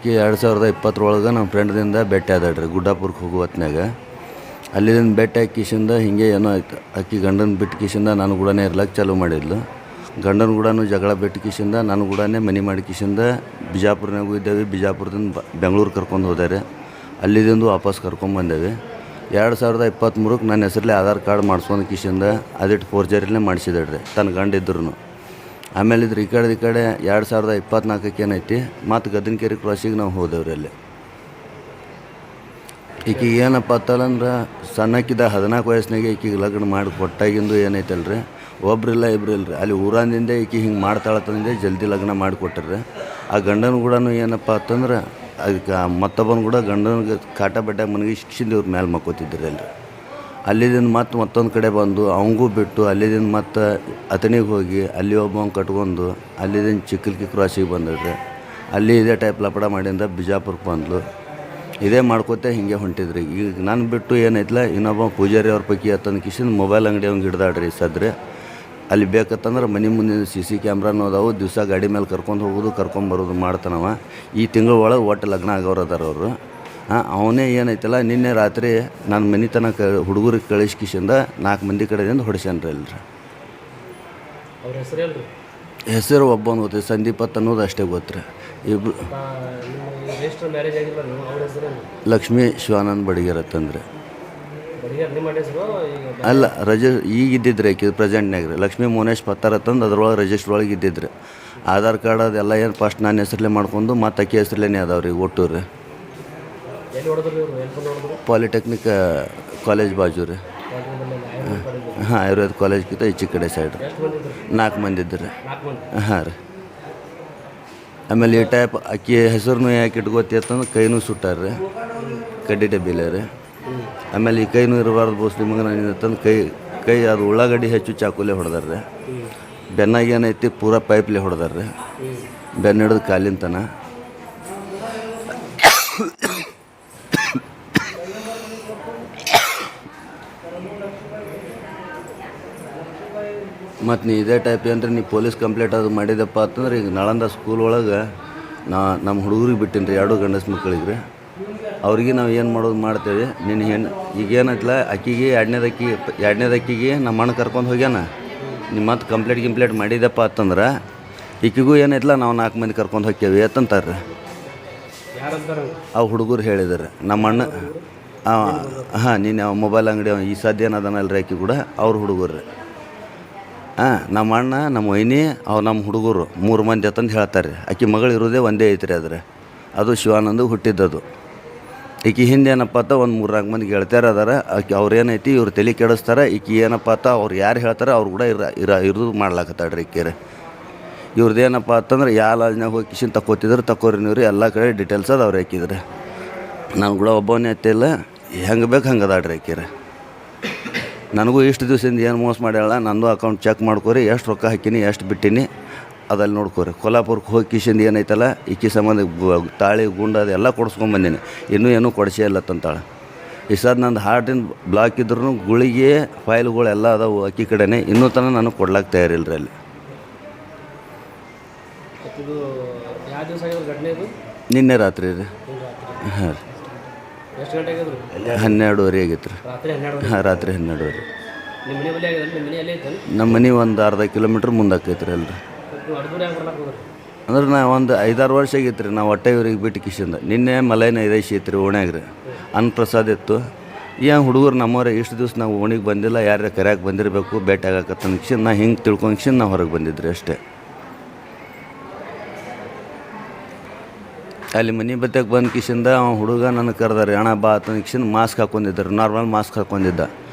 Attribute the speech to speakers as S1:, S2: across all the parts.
S1: ಆಕಿ 2020 ನಮ್ಮ ಫ್ರೆಂಡ್ದಿಂದ ಭೇಟಿ ಆದಾಳ್ರಿ ಗುಡ್ಡಾಪುರಕ್ಕೆ ಹೋಗೋ ಹೊತ್ನ್ಯಾಗ. ಅಲ್ಲಿಂದ ಭೇಟಿ ಹಾಕಿಸಿಂದ ಹಿಂಗೆ ಏನೋ ಆಯ್ತು. ಆಕಿ ಗಂಡನ ಬಿಟ್ಟು ಕಿಸಿಂದ ನಾನು ಕೂಡನೇ ಇರ್ಲಕ್ಕೆ ಚಾಲೂ ಮಾಡಿದ್ಲು. ಗಂಡನ ಕೂಡನೂ ಜಗಳ ಬಿಟ್ಟು ಕಿಸಿಂದ ನಾನು ಕೂಡನೇ ಮನೆ ಮಾಡಿ ಕಿಸಿಂದ ಬಿಜಾಪುರ್ನಾಗೂ ಇದ್ದೇವೆ. ಬಿಜಾಪುರದಿಂದ ಬೆಂಗ್ಳೂರು ಕರ್ಕೊಂಡು ಹೋದಾರೆ. ಅಲ್ಲಿದಿಂದ ವಾಪಸ್ ಕರ್ಕೊಂಬಂದೇವೆ. 2023 ನನ್ನ ಹೆಸರಲ್ಲಿ ಆಧಾರ್ ಕಾರ್ಡ್ ಮಾಡಿಸ್ಕೊಂಡು ಕಿಸಿಂದ ಅದಿಟ್ಟು ಫೋರ್ಜರಿಲೇ ಮಾಡಿಸಿದಾಡ್ರಿ ತನ್ನ ಗಂಡ ಇದ್ರೂ. ಆಮೇಲೆ ಇದ್ರ ಈ ಕಡೆ 2024 ಏನೈತಿ ಮತ್ತು ಗದನಕೆರೆ ಕ್ರಾಸಿಗೆ ನಾವು ಹೋದೆವ್ರಿ. ಅಲ್ಲಿ ಈಕಿಗೆ ಏನಪ್ಪ ಅಂತಂದ್ರೆ ಸಣ್ಣಕ್ಕಿದ್ದ 14 ವಯಸ್ಸಿನಾಗೆ ಈಕಿಗೆ ಲಗ್ನ ಮಾಡಿ ಕೊಟ್ಟಾಗಿಂದು ಏನೈತಲ್ರಿ, ಒಬ್ರಿಲ್ಲ ಇಬ್ರು ಇಲ್ಲರಿ. ಅಲ್ಲಿ ಊರಾನಿಂದ ಈಕಿ ಹಿಂಗೆ ಮಾಡ್ತಾಳತ್ತಂದೆ ಜಲ್ದಿ ಲಗ್ನ ಮಾಡಿಕೊಟ್ರಿ. ಆ ಗಂಡನ ಕೂಡ ಏನಪ್ಪ ಅಂತಂದ್ರೆ ಅದಕ್ಕೆ ಮತ್ತೊಬ್ಬನ ಕೂಡ ಗಂಡನಿಗೆ ಕಾಟ ಬಡ್ಡ್ಯಾಗ ಮನೆಗೆ ಶಿಕ್ಷಿಂದ ಇವ್ರ ಮೇಲೆ ಮಕ್ಕೋತಿದ್ರಿ ಅಲ್ರಿ. ಅಲ್ಲಿದಿಂದ ಮತ್ತೊಂದು ಕಡೆ ಬಂದು ಅವಂಗೂ ಬಿಟ್ಟು ಅಲ್ಲಿದಿಂದ ಮತ್ತು ಅತನಿಗೆ ಹೋಗಿ ಅಲ್ಲಿ ಒಬ್ಬನ ಕಟ್ಕೊಂಡು ಅಲ್ಲಿದಿಂದ ಚಿಕ್ಕಲ್ಕಿ ಕ್ರಾಸಿಗೆ ಬಂದಿಡ್ರಿ. ಅಲ್ಲಿ ಇದೇ ಟೈಪ್ ಲಪಡ ಮಾಡಿಂದ ಬಿಜಾಪುರಕ್ಕೆ ಬಂದ್ಲು. ಇದೇ ಮಾಡ್ಕೋತೆ ಹಿಂಗೆ ಹೊಂಟಿದ್ರಿ. ಈಗ ನಾನು ಬಿಟ್ಟು ಏನೈತಿಲ್ಲ ಇನ್ನೊಬ್ಬ ಪೂಜಾರಿ ಅವ್ರ ಪೈಕಿ ಅತ್ತಂದು ಕಿಶಿಂದ ಮೊಬೈಲ್ ಅಂಗಡಿ ಅವ್ನಿಗೆ ಹಿಡ್ದಾಡ್ರಿ ಸದ್ರೆ. ಅಲ್ಲಿ ಬೇಕತ್ತಂದ್ರೆ ಮನೆ ಮುಂದಿನ CC ಕ್ಯಾಮ್ರಾನು ಅದಾವು. ದಿವಸ ಗಾಡಿ ಮೇಲೆ ಕರ್ಕೊಂಡು ಹೋಗೋದು ಕರ್ಕೊಂಬರೋದು ಮಾಡ್ತಾನವ. ಈ ತಿಂಗಳ ಒಳಗೆ ಒಟ್ಟು ಲಗ್ನ ಆಗೋರು ಅದಾರ ಅವರು. ಅವನೇ ಏನೈತಲ್ಲ ನಿನ್ನೆ ರಾತ್ರಿ ನನ್ನ ಮನೆ ತನಕ ಹುಡುಗರಿಗೆ ಕಳಿಸ್ಕಿಸಿಂದ 4 ಮಂದಿ ಕಡೆಯಿಂದ ಹೊಡಿಸ್ಯಾನ್ರಿ ಅಲ್ರಿ. ಹೆಸರು ಒಬ್ಬನು ಗೊತ್ತಿ ಸಂದೀಪ್ ಅನ್ನೋದು ಅಷ್ಟೇ ಗೊತ್ತ್ರಿ. ಇಬ್ರು ಲಕ್ಷ್ಮೀ ಶಿವಾನಂದ್ ಬಡಿಗೆರತ್ತಂದ್ರೆ ಅಲ್ಲ ಈಗ ಇದ್ದಿದ್ರಿ ಆಕಿ ಪ್ರೆಸೆಂಟ್ನಾಗ ರೀ. ಲಕ್ಷ್ಮೀ ಮೋನೇಶ್ ಪತ್ತಾರತ್ತಂದು ಅದ್ರೊಳಗೆ ರಿಜಿಸ್ಟ್ರ್ ಒಳಗೆ ಇದ್ದಿದ್ರಿ. ಆಧಾರ್ ಕಾರ್ಡ್ ಅದೆಲ್ಲ ಏನು ಫಸ್ಟ್ ನನ್ನ ಹೆಸರಲ್ಲೇ ಮಾಡ್ಕೊಂಡು ಮತ್ತು ಅಕ್ಕಿ ಹೆಸರಲ್ಲೇ ಅದಾವ್ರಿ ಒಟ್ಟು ರೀ. ಪಾಲಿಟೆಕ್ನಿಕ್ ಕಾಲೇಜ್ ಬಾಜು ರೀ. ಹಾಂ ಆಯುರ್ವೇದ ಕಾಲೇಜ್ಗಿಂತ ಈಚೆ ಕಡೆ ಸೈಡ್ 4 ಮಂದಿ ಇದ್ರಿ. ಹಾಂ ರೀ. ಆಮೇಲೆ ಈ ಟೈಪ್ ಅಕ್ಕಿ ಹೆಸರನ್ನು ಯಾಕೆ ಇಟ್ಕೋತಿ ಅಂತಂದ್ರೆ ಕೈನೂ ಸುಟ್ಟಾರ್ರಿ ಕಡ್ಡಿ ಡಬ್ಬಿಲೆ ರೀ. ಆಮೇಲೆ ಈ ಕೈನೂ ಇರಬಾರ್ದು ಬೋಸ್ಲಿ ಮಗನ ತಂದು ಕೈ ಅದು ಉಳ್ಳಾಗಡ್ಡಿ ಹೆಚ್ಚು ಚಾಕುಲೆ ಹೊಡೆದಾರ್ರಿ. ಬೆನ್ನಾಗ ಏನೈತಿ ಪೂರಾ ಪೈಪ್ಲೆ ಹೊಡೆದಾರ್ರಿ. ಬೆನ್ನ ಹಿಡಿದು ಕಾಲಿಂತನ. ಮತ್ತು ನೀ ಇದೇ ಟೈಪ್ ಏನಂದ್ರೆ ನೀ ಪೊಲೀಸ್ ಕಂಪ್ಲೇಂಟ್ ಅದು ಮಾಡಿದಪ್ಪ ಅಂತಂದ್ರೆ ಈಗ ನಳಂದ ಸ್ಕೂಲ್ ಒಳಗೆ ನಮ್ಮ ಹುಡುಗರಿಗೆ ಬಿಟ್ಟಿನಿ ರೀ 2 ಗಂಡಸ ಮಕ್ಕಳಿಗೆ ರೀ. ಅವ್ರಿಗೆ ನಾವು ಏನು ಮಾಡೋದು ಮಾಡ್ತೇವೆ. ನಿನ್ನ ಹೆಣ್ಣು ಈಗೇನೈತಲ್ಲ ಅಕ್ಕಿಗೆ ಎರಡನೇದಕ್ಕಿಗೆ ನಮ್ಮ ಅಣ್ಣ ಕರ್ಕೊಂಡು ಹೋಗ್ಯಾನ. ನೀವು ಮತ್ತು ಕಂಪ್ಲೇಂಟ್ ಮಾಡಿದಪ್ಪ ಅಂತಂದ್ರೆ ಈಕಿಗೂ ಏನೈತಲ್ಲ ನಾವು 4 ಮಂದಿ ಕರ್ಕೊಂಡು ಹೋಗ್ತೇವೆ ಅಂತಂತಾರೆ. ಅವು ಹುಡುಗರು ಹೇಳಿದಾರೆ ನಮ್ಮ ಅಣ್ಣ. ಹಾಂ ನೀನು ಮೊಬೈಲ್ ಅಂಗಡಿ ಈ ಸದ್ಯ ಏನದನಲ್ರಿ ಆಕಿ ಕೂಡ ಅವ್ರ ಹುಡುಗರು. ನಮ್ಮ ಅಣ್ಣ ನಮ್ಮ ವೈನಿ ಅವು ನಮ್ಮ ಹುಡುಗರು 3 ಮಂದಿ ಅಂತಂದು ಹೇಳ್ತಾರೆ. ಆಕಿ ಮಗಳು ಇರೋದೇ ಒಂದೇ ಐತ್ರಿ. ಅದು ಶಿವಾನಂದ ಹುಟ್ಟಿದ್ದದು. ಈಕಿ ಹಿಂದೆ ಏನಪ್ಪ ಅಂತ ಒಂದು 3-4 ಮಂದಿ ಗೆಳತಿಯರು ಅದಾರ. ಆಕಿ ಅವ್ರು ಏನೈತಿ ಇವ್ರು ತಲೆ ಕೆಡಿಸ್ತಾರೆ. ಈಕಿ ಏನಪ್ಪ ಅಂತ ಅವ್ರು ಯಾರು ಹೇಳ್ತಾರೆ ಅವ್ರು ಕೂಡ ಇರೋದು ಮಾಡ್ಲಾಕತ್ತಾಳ್ರಿ ಈಕಿರ. ಇವ್ರದ್ದು ಏನಪ್ಪ ಅಂತಂದ್ರೆ ಯಾವ ಲಾಜ್ನಾಗ ಹೋಗಿ ಕಿಶನ್ ತಕ್ಕೋರಿ ನೀವು ರೀ. ಎಲ್ಲ ಕಡೆ ಡೀಟೇಲ್ಸ್ ಅದು ಅವ್ರು ಹಾಕಿದ್ರೆ. ನಾನು ಕೂಡ ಒಬ್ಬನೇ ಐತಿಲ್ಲ ಹೆಂಗೆ ಬೇಕು ಹಂಗೆ ಅದಾಡ್ರಿ ಆಕಿರ. ನನಗೂ ಇಷ್ಟು ದಿವಸದಿಂದ ಏನು ಮೋಸ ಮಾಡ್ಯಾಳ ನಂದು ಅಕೌಂಟ್ ಚೆಕ್ ಮಾಡ್ಕೊರಿ. ಎಷ್ಟು ರೊಕ್ಕ ಹಾಕೀನಿ ಎಷ್ಟು ಬಿಟ್ಟೀನಿ ಅದಲ್ಲಿ ನೋಡ್ಕೊರಿ. ಕೊಲ್ಲಾಪುರಕ್ಕೆ ಹೋಗಿ ಕಿಶಿಂದ ಏನೈತಲ್ಲ ಈಕಿ ಸಂಬಂಧ ತಾಳಿ ಗುಂಡ ಅದೆಲ್ಲ ಕೊಡಿಸ್ಕೊಂಬಂದೀನಿ. ಇನ್ನೂ ಏನೂ ಕೊಡಿಸೇ ಇಲ್ಲ ತಂತಾಳೆ. ಈ ಸರ್ ನಂದು ಹಾರ್ಟಿನ ಬ್ಲಾಕ್ ಇದ್ರೂ ಗುಳಿಗೆ ಫೈಲ್ಗಳು ಎಲ್ಲ ಅದಾವು ಅಕ್ಕಿ ಕಡೆನೇ. ಇನ್ನೂ ತನಕ ನನಗೆ ಕೊಡ್ಲಾಕ ತಯಾರಿಲ್ಲ ರೀ ಅಲ್ಲಿ. ನಿನ್ನೆ ರಾತ್ರಿ ರೀ. ಹಾಂ ರೀ 12:30 ಆಗೈತೆ ರೀ. ಹಾಂ ರಾತ್ರಿ 12:30. ನಮ್ಮ ಮನೆ ಒಂದು ಅರ್ಧ ಕಿಲೋಮೀಟ್ರ್ ಮುಂದೆ ಆಕೈತೆ ರೀ ಅಲ್ರಿ. ಅಂದ್ರೆ ನಾ ಒಂದು 5-6 ವರ್ಷ ಆಗೈತೆ ರೀ ನಾವು ಹೊಟ್ಟೆ ಇವ್ರಿಗೆ ಬಿಟ್ಟು ಕಿಶಿಂದ. ನಿನ್ನೆ ಮಲೈನ 5 ಐತೆ ರೀ ಓಣ್ಯಾಗ ರೀ. ಅನ್ನಪ್ರಸಾದ ಇತ್ತು. ಏನು ಹುಡುಗರು ನಮ್ಮವ್ರೆ ಇಷ್ಟು ದಿವಸ ನಾವು ಓಣಿಗೆ ಬಂದಿಲ್ಲ ಯಾರ್ಯಾರು ಕರ್ಯಾಕೆ ಬಂದಿರಬೇಕು ಭೇಟಿ ಆಗಕತ್ತಂದು ಕಿಶಿಂದ ನಾ ಹಿಂಗೆ ತಿಳ್ಕೊಂಡು ಕಿಶಿಂದ ನಾವು ಹೊರಗೆ ಬಂದಿದ್ರಿ ಅಷ್ಟೇ. ಅಲ್ಲಿ ಮನೆ ಬತ್ತಾಗ ಬಂದು ಕಿಶಿಂದ ಹುಡುಗ ನನಗೆ ಕರೆದಾರೆ ಅಣ್ಣ ಬಾ ಅಂತಂದು ಕಿಶಿಂದ ಮಾಸ್ಕ್ ಹಾಕ್ಕೊಂಡಿದ್ದಾರೆ. ನಾರ್ಮಲ್ ಮಾಸ್ಕ್ ಹಾಕ್ಕೊಂಡಿದ್ದ.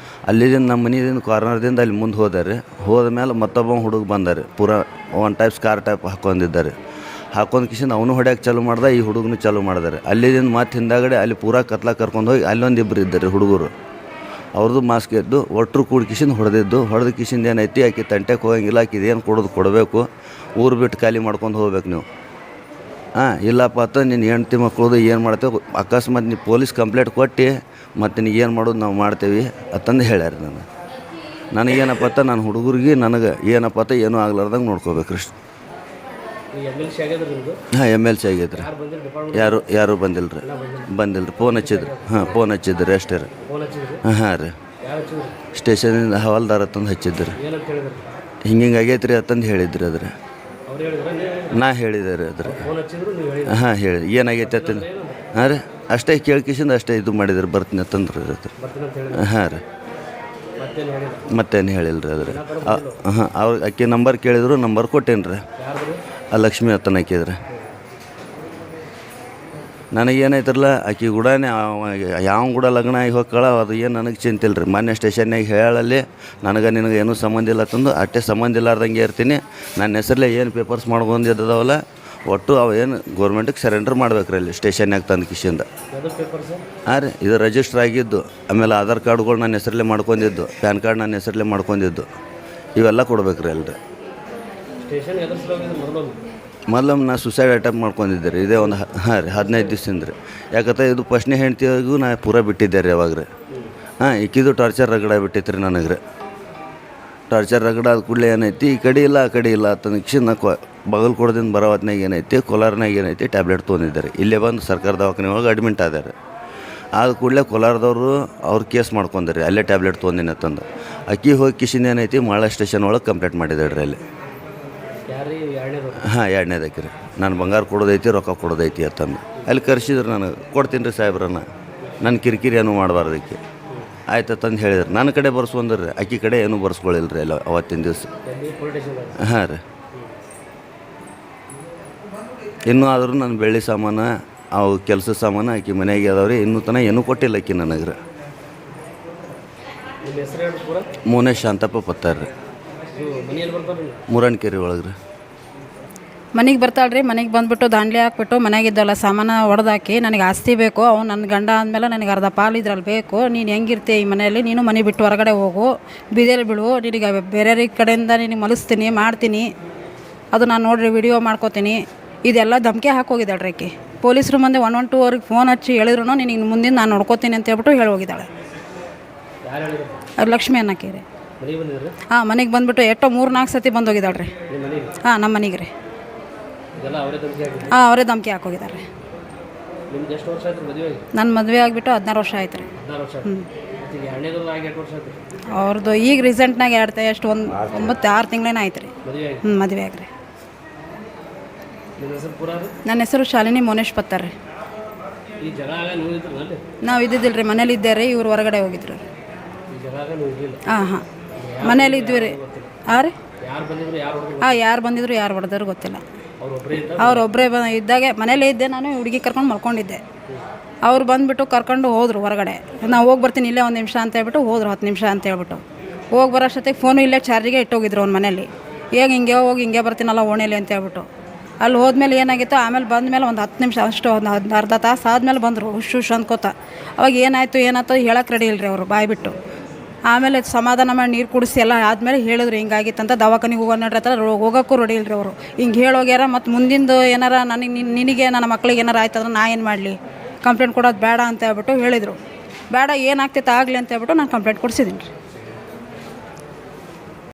S1: ಅಲ್ಲಿದಿಂದ ನಮ್ಮ ಮನೆಯಿಂದ ಕಾರ್ನರ್ದಿಂದ ಅಲ್ಲಿ ಮುಂದೆ ಹೋದಾರೆ. ಹೋದ ಮೇಲೆ ಮತ್ತೊಬ್ಬ ಹುಡುಗ ಬಂದಾರೆ. ಪೂರಾ ಒಂದು ಟೈಪ್ ಸ್ಕಾರ್ ಟೈಪ್ ಹಾಕ್ಕೊಂಡಿದ್ದಾರೆ. ಹಾಕೊಂಡು ಕಿಶಿಂದ ಅವನು ಹೊಡ್ಯಾಕೆ ಚಾಲು ಮಾಡ್ದೆ. ಈ ಹುಡುಗನು ಚಾಲು ಮಾಡಿದಾರೆ. ಅಲ್ಲಿದಿಂದ ಮತ್ತೆ ಹಿಂದಾಗಡೆ ಅಲ್ಲಿ ಪೂರಾ ಕತ್ಲ ಕರ್ಕೊಂಡು ಹೋಗಿ ಅಲ್ಲೊಂದು ಇಬ್ಬರು ಇದ್ದಾರೆ ಹುಡುಗರು. ಅವ್ರದ್ದು ಮಾಸ್ಕ್ ಇದ್ದು ಒಟ್ಟರು ಕೂಡಿ ಕಿಶಿಂದ ಹೊಡೆದ ಕಿಶಿಂದ ಏನೈತಿ ಆಕೆ ತಂಟೆಗೆ ಹೋಗಂಗಿಲ್ಲ. ಆಕೆ ಇದೇನು ಕೊಡಬೇಕು ಊರು ಬಿಟ್ಟು ಖಾಲಿ ಮಾಡ್ಕೊಂಡು ಹೋಗ್ಬೇಕು ನೀವು. ಇಲ್ಲಪ್ಪ ಅಂತ ನಿನ್ನ ಹೆಂಡ್ತಿ ಮಕ್ಕಳದು ಏನು ಮಾಡ್ತೇವೆ ಅಕಸ್ಮಾತ್ ನೀವು ಪೊಲೀಸ್ ಕಂಪ್ಲೇಂಟ್ ಕೊಟ್ಟು ಮತ್ತು ನೀ ಏನು ಮಾಡೋದು ನಾವು ಮಾಡ್ತೇವೆ ಅಂತಂದು ಹೇಳ್ಯಾರ. ನನಗೇನಪ್ಪ ಅಂತ ನನ್ನ ಹುಡುಗರಿಗೆ ನನಗೆ ಏನಪ್ಪ ಅಂತ ಏನೂ ಆಗ್ಲಾರ್ದಂಗೆ ನೋಡ್ಕೋಬೇಕ್ರಿ. ಹಾಂ ಎಮ್ ಎಲ್ ಸಿ ಆಗೈತೆ ರೀ. ಯಾರು ಬಂದಿಲ್ಲ ರೀ. ಬಂದಿಲ್ಲ ರೀ. ಫೋನ್ ಹಚ್ಚಿದ್ರಿ. ಹಾಂ ಫೋನ್ ಹಚ್ಚಿದ್ರಿ ಅಷ್ಟೇ ರೀ. ಹಾಂ ರೀ. ಸ್ಟೇಷನಿಂದ ಹವಾಲ್ದಾರ ತಂದು ಹಚ್ಚಿದ್ರಿ. ಹಿಂಗೆ ಆಗೈತೆ ರೀ ಅಂತಂದು ಹೇಳಿದ್ರಿ ಅದ್ರ. ನಾ ಹೇಳಿದೆ ರೀ ಅದ್ರ. ಹಾಂ ಹೇಳಿ ಏನಾಗೈತೆ ಅಂತಂದು. ಹಾಂ ರೀ ಅಷ್ಟೇ ಕೇಳ್ಕಿಸಿಂದ ಅಷ್ಟೇ ಇದು ಮಾಡಿದ್ರಿ ಬರ್ತೀನಿ ಅಂತಂದ್ರೆ ಅದ್ರ. ಹಾಂ ರೀ ಮತ್ತೇನು ಹೇಳಿಲ್ಲ ರೀ ಅದ್ರ. ಹಾಂ ಅಕ್ಕಿ ನಂಬರ್ ಕೇಳಿದ್ರು ನಂಬರ್ ಕೊಟ್ಟೇನು ರೀ. ಆ ಲಕ್ಷ್ಮಿ ಹತ್ತನ ಹಾಕಿದ್ರಿ. ನನಗೇನೈತ್ರಲ್ಲ ಆಕಿ ಕೂಡ ಯಾವ ಕೂಡ ಲಗ್ನ ಆಗಿ ಹೋಗ್ಕಳ ಅದು ಏನು ನನಗೆ ಚಿಂತಿಲ್ಲ ರೀ. ಮೊನ್ನೆ ಸ್ಟೇಷನ್ನಾಗ ಹೇಳಲ್ಲಿ ನನಗೆ ನಿನಗೆ ಏನೂ ಸಂಬಂಧ ಇಲ್ಲ ತಂದು ಅಷ್ಟೇ ಸಂಬಂಧ ಇಲ್ಲಾರ್ದಂಗೆ ಇರ್ತೀನಿ. ನನ್ನ ಹೆಸರಲ್ಲೇ ಏನು ಪೇಪರ್ಸ್ ಮಾಡ್ಕೊಂಡಿದ್ದಾವಲ್ಲ ಒಟ್ಟು ಅವು ಏನು ಗೌರ್ಮೆಂಟಿಗೆ ಸರೆಂಡರ್ ಮಾಡ್ಬೇಕ್ರಿ ಅಲ್ಲಿ ಸ್ಟೇಷನ್ನಾಗ ತಂದು ಕಿಶಿಂದ. ಹಾಂ ರೀ ಇದು ರಿಜಿಸ್ಟ್ರ್ ಆಗಿದ್ದು. ಆಮೇಲೆ ಆಧಾರ್ ಕಾರ್ಡ್ಗಳು ನನ್ನ ಹೆಸರಲ್ಲೇ ಮಾಡ್ಕೊಂಡಿದ್ದು, ಪ್ಯಾನ್ ಕಾರ್ಡ್ ನನ್ನ ಹೆಸರಲ್ಲೇ ಮಾಡ್ಕೊಂಡಿದ್ದು, ಇವೆಲ್ಲ ಕೊಡ್ಬೇಕ್ರಿ ಅಲ್ರಿ. ಮೊದಲು ನಾ ಸುಸೈಡ್ ಅಟೆಂಪ್ಟ್ ಮಾಡ್ಕೊಂಡಿದ್ದೆ ರೀ. ಇದೇ ಒಂದು ಹಾಂ ರೀ 15 ದಿವಸದಿಂದ ರೀ. ಯಾಕಂದ್ರೆ ಇದು ಫಸ್ಟ್ನೇ ಹೆಂಡ್ತಿಯಾಗೂ ನಾ ಪೂರ ಬಿಟ್ಟಿದ್ದೆ ರೀ ಅವಾಗ ರೀ. ಹಾಂ ಈಕಿದು ಟಾರ್ಚರ್ ರಗಡ ಬಿಟ್ಟೈತೆ ರೀ ನನಗೆ ರೀ. ಟಾರ್ಚರ್ ರಗಡ ಆದ ಕೂಡಲೇ ಏನೈತಿ ಈ ಕಡೆ ಇಲ್ಲ ಆ ಕಡೆ ಇಲ್ಲ ಅಂತಂದು ಕಿಶಿಂದ ಬಾಗಲಕೋಟದಿಂದ ಬರೋ ಹೊತ್ನಾಗ ಏನೈತಿ ಕೋಲಾರನಾಗ ಏನೈತಿ ಟ್ಯಾಬ್ಲೆಟ್ ತೊಗೊಂಡಿದ್ದಾರೆ. ಇಲ್ಲೇ ಬಂದು ಸರ್ಕಾರ ದವಾಖಾನೆ ಒಳಗೆ ಅಡ್ಮಿಂಟ್ ಆದಾರೆ. ಆದ ಕೂಡಲೇ ಕೋಲಾರದವರು ಅವ್ರು ಕೇಸ್ ಮಾಡ್ಕೊಂಡ್ರಿ ಅಲ್ಲೇ ಟ್ಯಾಬ್ಲೆಟ್ ತೊಗೊಂಡಿನಿ ಅಂತಂದು. ಅಕ್ಕಿ ಹೋಗಿ ಕಿಶಿಂದ ಏನೈತಿ ಮಾಳ ಸ್ಟೇಷನ್ ಒಳಗೆ ಕಂಪ್ಲೇಂಟ್ ಮಾಡಿದಾಡ್ರಿ ಅಲ್ಲಿ. ಹಾಂ 2ನೇದಕ್ಕೆ ರೀ. ನಾನು ಬಂಗಾರ ಕೊಡೋದೈತಿ ರೊಕ್ಕ ಕೊಡೋದೈತಿ ಅಂತಂದು ಅಲ್ಲಿ ಕರ್ಸಿದ್ರು. ನನಗೆ ಕೊಡ್ತೀನಿ ರೀ ಸಾಹೇಬ್ರನ್ನ, ನನ್ನ ಕಿರಿಕಿರಿ ಏನೂ ಮಾಡಬಾರ್ದಕ್ಕೆ ಆಯ್ತು ತಂದು ಹೇಳಿದ್ರು. ನನ್ನ ಕಡೆ ಬರ್ಸ್ಕೊಂಡ್ರಿ ಅಕ್ಕಿ ಕಡೆ ಏನೂ ಬರ್ಸ್ಕೊಳ್ಳಿಲ್ಲ ರೀ ಎಲ್ಲ ಅವತ್ತಿನ ದಿವಸ. ಹಾಂ ರೀ ಇನ್ನೂ ಆದರೂ ನನ್ನ ಬೆಳ್ಳಿ ಸಾಮಾನು ಅವು ಕೆಲಸದ ಸಾಮಾನು ಆಕಿ ಮನೆಯಾಗೆ ಅದಾವ್ರಿ. ಇನ್ನೂ ತನಕ ಏನೂ ಕೊಟ್ಟಿಲ್ಲ ಆಕಿ ನನಗೆ ರೀ. ಮೋನೇಶ್ ಶಾಂತಪ್ಪ ಪತ್ತಾರ ರೀ. ಮುರಣ್ಕೆರೆ ಒಳಗೆ ರೀ.
S2: ಮನೆಗೆ ಬರ್ತಾಳ್ರಿ. ಮನೆಗೆ ಬಂದುಬಿಟ್ಟು ದಾಂಡ್ಲಿ ಹಾಕ್ಬಿಟ್ಟು ಮನೆಯಾಗಿದ್ದಲ್ಲ ಸಾಮಾನು ಹೊಡೆದಾಕಿ ನನಗೆ ಆಸ್ತಿ ಬೇಕು, ಅವ್ನು ನನ್ನ ಗಂಡ ಅಂದಮೇಲೆ ನನಗೆ ಅರ್ಧ ಪಾಲು ಇದ್ರಲ್ಲಿ ಬೇಕು, ನೀನು ಹೆಂಗಿರ್ತೀಯ ಈ ಮನೆಯಲ್ಲಿ, ನೀನು ಮನೆ ಬಿಟ್ಟು ಹೊರಗಡೆ ಹೋಗು, ಬೀದಿಯಲ್ಲಿ ಬಿಡು, ನಿನಗೆ ಬೇರೆ ಕಡೆಯಿಂದ ನಿನಗೆ ಮಲಿಸ್ತೀನಿ ಮಾಡ್ತೀನಿ, ಅದು ನಾನು ನೋಡ್ರಿ ವಿಡಿಯೋ ಮಾಡ್ಕೋತೀನಿ, ಇದೆಲ್ಲ ಧಮಕಿ ಹಾಕೋಗಿದ್ದಾಳ್ರಿ ಆಕೆ. ಪೊಲೀಸರು ಮುಂದೆ 112 ಅವ್ರಿಗೆ ಫೋನ್ ಹಚ್ಚಿ ಹೇಳಿದ್ರು ನಿನಗೆ ಮುಂದಿನ ನಾನು ನೋಡ್ಕೋತೀನಿ ಅಂತ ಹೇಳ್ಬಿಟ್ಟು ಹೇಳಿ ಹೋಗಿದ್ದಾಳೆ. ಲಕ್ಷ್ಮಿ ಅನ್ನಕ್ಕೆ ರೀ. ಹಾಂ ಮನೆಗೆ ಬಂದುಬಿಟ್ಟು ಎಷ್ಟೋ 3-4 ಸತಿ ಬಂದು ಹೋಗಿದ್ದಾಳ್ರಿ. ಹಾಂ ನಮ್ಮ ಮನೆಗೆ ರೀ. ಹಾಂ ಅವರೇ ಧಮಕಿ ಹಾಕೋಗಿದ್ದಾರೆ. ನನ್ನ ಮದುವೆ ಆಗಿಬಿಟ್ಟು 16 ವರ್ಷ ಆಯ್ತು ರೀ. ಅವ್ರದ್ದು ಈಗ ರೀಸೆಂಟ್ನಾಗ ಎಷ್ಟು 9-6 ತಿಂಗಳೇನ ಆಯ್ತು ರೀ. ಮದುವೆ ಆಗ್ರಿ. ನನ್ನ ಹೆಸರು ಶಾಲಿನಿ ಮೋನೇಶ್ ಪತ್ತಾರ ರೀ. ನಾವು ಇದ್ದಿದ್ದಿಲ್ಲ ರೀ, ಮನೇಲಿ ಇದ್ದೇ ರೀ. ಇವ್ರು ಹೊರಗಡೆ ಹೋಗಿದ್ರು. ಹಾಂ ಮನೇಲಿ ಇದ್ವಿ ರೀ. ಹಾಂ ರೀ ಯಾರು ಬಂದಿದ್ರು ಯಾರು ಹೊಡೆದ್ರು ಗೊತ್ತಿಲ್ಲ. ಅವ್ರೊಬ್ಬರೇ ಇದ್ದಾಗೆ ಮನೇಲೇ ಇದ್ದೆ. ನಾನು ಹುಡುಗಿ ಕರ್ಕೊಂಡು ಮಲ್ಕೊಂಡಿದ್ದೆ. ಅವ್ರು ಬಂದುಬಿಟ್ಟು ಕರ್ಕೊಂಡು ಹೋದರು ಹೊರಗಡೆ. ನಾವು ಹೋಗಿ ಬರ್ತೀನಿ ಇಲ್ಲೇ 1 ನಿಮಿಷ ಅಂತ ಹೇಳ್ಬಿಟ್ಟು ಹೋದ್ರು. 10 ನಿಮಿಷ ಅಂತ ಹೇಳ್ಬಿಟ್ಟು ಹೋಗಿ ಬರೋಷ್ಟೊತ್ತಿಗೆ ಫೋನು ಇಲ್ಲೇ ಚಾರ್ಜಿಗೆ ಇಟ್ಟೋಗಿದ್ರು ಅವ್ನ ಮನೇಲಿ. ಹಿಂಗೆ ಹೋಗಿ ಹಿಂಗೆ ಬರ್ತೀನಲ್ಲ ಓಣೆಲಿ ಅಂತ ಹೇಳ್ಬಿಟ್ಟು ಅಲ್ಲಿ ಹೋದ್ಮೇಲೆ ಏನಾಗಿತ್ತು, ಆಮೇಲೆ ಬಂದಮೇಲೆ ಒಂದು 10 ನಿಮಿಷ ಅಷ್ಟು ಒಂದು ಅರ್ಧ ತಾಸು ಆದಮೇಲೆ ಬಂದರು ಹುಷ್ ಅಂದ್ಕೋತ. ಅವಾಗ ಏನಾಯಿತು ಹೇಳಕ್ಕೆ ರೆಡಿ ಇಲ್ಲರಿ ಅವರು ಬಾಯ್ಬಿಟ್ಟು. ಆಮೇಲೆ ಸಮಾಧಾನ ಮಾಡಿ ನೀರು ಕುಡಿಸಿ ಎಲ್ಲ ಆದಮೇಲೆ ಹೇಳಿದ್ರು ಹಿಂಗಾಗಿತ್ತಂತ. ದವಾಖಾನಿಗೆ ಹೋಗೋ ನಡ್ರಿ ಹತ್ರ ಹೋಗೋಕ್ಕೂ ರೆಡಿ ಇಲ್ಲರಿ ಅವರು. ಹಿಂಗೆ ಹೇಳೋಗ್ಯಾರ. ಮತ್ತು ಮುಂದಿಂದು ಏನಾರ ನಿನಗೆ ನನ್ನ ಮಕ್ಳಿಗೆ ಏನಾರು ಆಯ್ತಂದ್ರೆ ನಾ ಏನು ಮಾಡಲಿ, ಕಂಪ್ಲೇಂಟ್ ಕೊಡೋದು ಬೇಡ ಅಂತ ಹೇಳ್ಬಿಟ್ಟು ಹೇಳಿದರು. ಬೇಡ ಏನಾಗ್ತೈತೆ ಆಗಲಿ ಅಂತ ಹೇಳ್ಬಿಟ್ಟು ನಾನು ಕಂಪ್ಲೇಂಟ್ ಕೊಡಿಸಿದ್ದೀನಿ ರೀ.